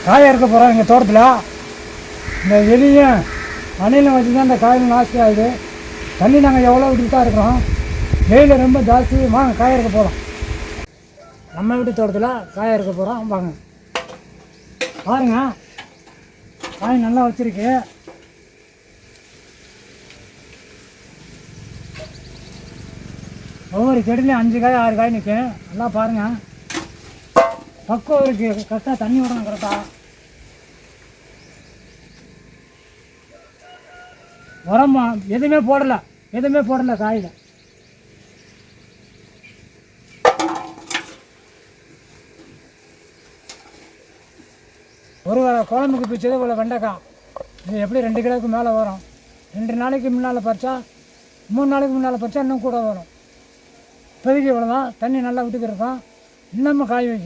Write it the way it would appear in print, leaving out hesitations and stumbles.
காய இருக்க போகிறோம் எங்கள் தோட்டத்தில். இந்த எலியும் அணிலும் வச்சு தான் இந்த காயில் நாஸ்தி ஆகுது. தண்ணி நாங்கள் எவ்வளோ விட்டுட்டு தான் இருக்கிறோம். வெயில் ரொம்ப ஜாஸ்தி. வாங்க காய இருக்க போகிறோம். நம்ம வீட்டு தோட்டத்தில் காய இருக்க போகிறோம். வாங்க பாருங்க, காய் நல்லா வச்சுருக்கு. ஒவ்வொரு செடியிலையும் 5 காய் 6 காய் நிற்கும். நல்லா பாருங்கள், பக்குவம் இருக்குது. கரெக்டாக தண்ணி விடணும். கரெக்டாக உரமா எதுவுமே போடலை காயில். ஒரு குழம்புக்கு பிச்சது இவ்வளோ வெண்டைக்காய். இது எப்படி 2 கிலோவுக்கு மேலே வரும். 2 நாளைக்கு முன்னால் பறிச்சா 3 நாளைக்கு முன்னால் பறிச்சா இன்னும் கூட வரும். இப்போதைக்கு இவ்வளோ தான். தண்ணி நல்லா விட்டுக்கிருக்கோம். இன்னமும் காய் வைக்கும்.